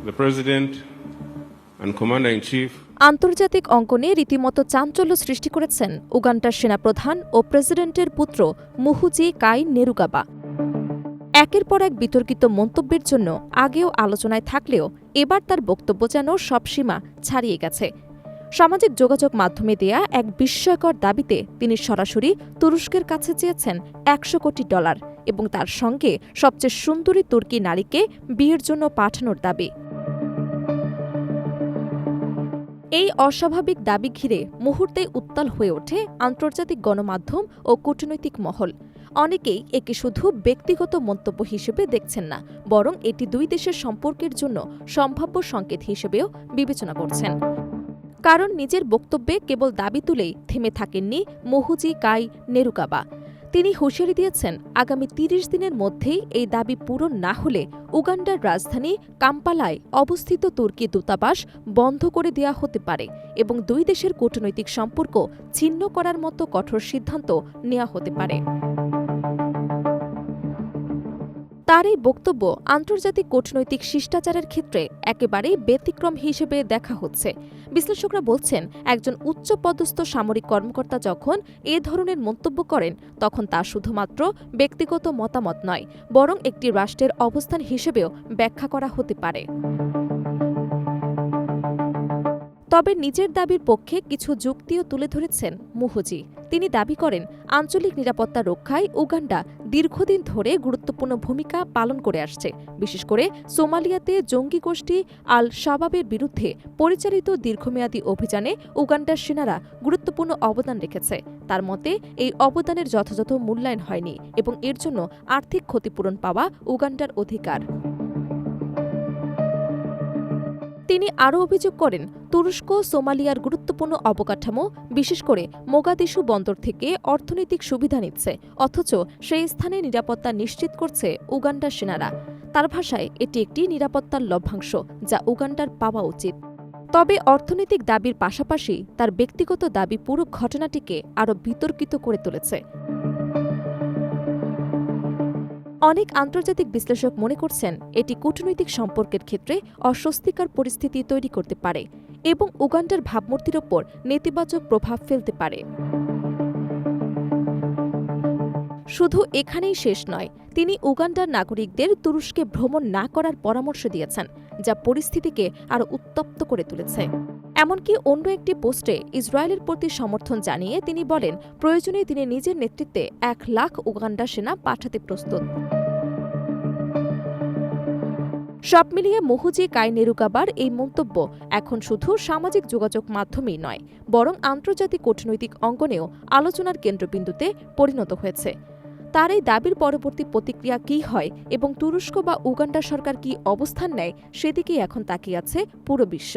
the President and Commander-in-Chief আন্তর্জাতিক অঙ্গনে রীতিমতো চাঞ্চল্য সৃষ্টি করেছেন উগান্ডার সেনাপ্রধান ও প্রেসিডেন্টের পুত্র মুহুজি কাইনেরুগাবা। একের পর এক বিতর্কিত মন্তব্যের জন্য আগেও আলোচনায় থাকলেও এবার তার বক্তব্য যেন সব সীমা ছাড়িয়ে গেছে। সামাজিক যোগাযোগ মাধ্যমে দেয়া এক বিস্ময়কর দাবিতে তিনি সরাসরি তুরস্কের কাছে চেয়েছেন $100 কোটি এবং তার সঙ্গে সবচেয়ে সুন্দরী তুর্কি নারীকে বিয়ের জন্য পাঠানোর দাবি। এই অস্বাভাবিক দাবি ঘিরে মুহূর্তেই উত্তাল হয়ে ওঠে আন্তর্জাতিক গণমাধ্যম ও কূটনৈতিক মহল। অনেকেই একে শুধু ব্যক্তিগত মন্তব্য হিসেবে দেখছেন না, বরং এটি দুই দেশের সম্পর্কের জন্য সম্ভাব্য সংকেত হিসেবেও বিবেচনা করছেন। কারণ নিজের বক্তব্যে কেবল দাবি তুলেই থেমে থাকেননি মুহুজি কাইনেরুগাবা। তিনি হুঁশিয়ারি দিয়েছেন, আগামী ৩০ দিনের মধ্যেই এই দাবি পূরণ না হলে উগান্ডার রাজধানী কাম্পালায় অবস্থিত তুর্কি দূতাবাস বন্ধ করে দেওয়া হতে পারে এবং দুই দেশের কূটনৈতিক সম্পর্ক ছিন্ন করার মতো কঠোর সিদ্ধান্ত নেওয়া হতে পারে। তার এই বক্তব্য আন্তর্জাতিক কূটনৈতিক শিষ্টাচারের ক্ষেত্রে একেবারেই ব্যতিক্রম হিসেবে দেখা হচ্ছে। বিশ্লেষকরা বলছেন, একজন উচ্চপদস্থ সামরিক কর্মকর্তা যখন এ ধরনের মন্তব্য করেন তখন তা শুধুমাত্র ব্যক্তিগত মতামত নয়, বরং একটি রাষ্ট্রের অবস্থান হিসেবেও ব্যাখ্যা করা হতে পারে। তবে নিজের দাবির পক্ষে কিছু যুক্তিও তুলে ধরেছেন মুহুজি। তিনি দাবি করেন, আঞ্চলিক নিরাপত্তা রক্ষায় উগান্ডা দীর্ঘদিন ধরে গুরুত্বপূর্ণ ভূমিকা পালন করে আসছে। বিশেষ করে সোমালিয়াতে জঙ্গি গোষ্ঠী আল শাবাবের বিরুদ্ধে পরিচালিত দীর্ঘমেয়াদী অভিযানে উগান্ডার সেনারা গুরুত্বপূর্ণ অবদান রেখেছে। তার মতে, এই অবদানের যথাযথ মূল্যায়ন হয়নি এবং এর জন্য আর্থিক ক্ষতিপূরণ পাওয়া উগান্ডার অধিকার। তিনি আরও অভিযোগ করেন, তুরস্ক সোমালিয়ার গুরুত্বপূর্ণ অবকাঠামো, বিশেষ করে মোগাদিশু বন্দর থেকে অর্থনৈতিক সুবিধা নিচ্ছে, অথচ সেই স্থানে নিরাপত্তা নিশ্চিত করছে উগান্ডার সেনারা। তার ভাষায়, এটি একটি নিরাপত্তার লভ্যাংশ যা উগান্ডার পাওয়া উচিত। তবে অর্থনৈতিক দাবির পাশাপাশি তার ব্যক্তিগত দাবি পুরো ঘটনাটিকে আরও বিতর্কিত করে তুলেছে। অনেক আন্তর্জাতিক বিশ্লেষক মনে করছেন, এটি কূটনৈতিক সম্পর্কের ক্ষেত্রে অস্বস্তিকর পরিস্থিতি তৈরি করতে পারে এবং উগান্ডার ভাবমূর্তির ওপর নেতিবাচক প্রভাব ফেলতে পারে। শুধু এখানেই শেষ নয়, তিনি উগান্ডার নাগরিকদের তুরস্কে ভ্রমণ না করার পরামর্শ দিয়েছেন, যা পরিস্থিতিকে আরও উত্তপ্ত করে তুলেছে। এমনকি অন্য একটি পোস্টে ইসরায়েলের প্রতি সমর্থন জানিয়ে তিনি বলেন, প্রয়োজনে তিনি নিজের নেতৃত্বে 1 লাখ উগান্ডা সেনা পাঠাতে প্রস্তুত। সব মিলিয়ে মুহুজি কাইনেরুগাবার এই মন্তব্য এখন শুধু সামাজিক যোগাযোগ মাধ্যমেই নয়, বরং আন্তর্জাতিক কূটনৈতিক অঙ্গনেও আলোচনার কেন্দ্রবিন্দুতে পরিণত হয়েছে। তার এই দাবির পরবর্তী প্রতিক্রিয়া কী হয় এবং তুরস্ক বা উগান্ডা সরকার কী অবস্থান নেয়, সেদিকেই এখন তাকিয়ে আছে পুরো বিশ্ব।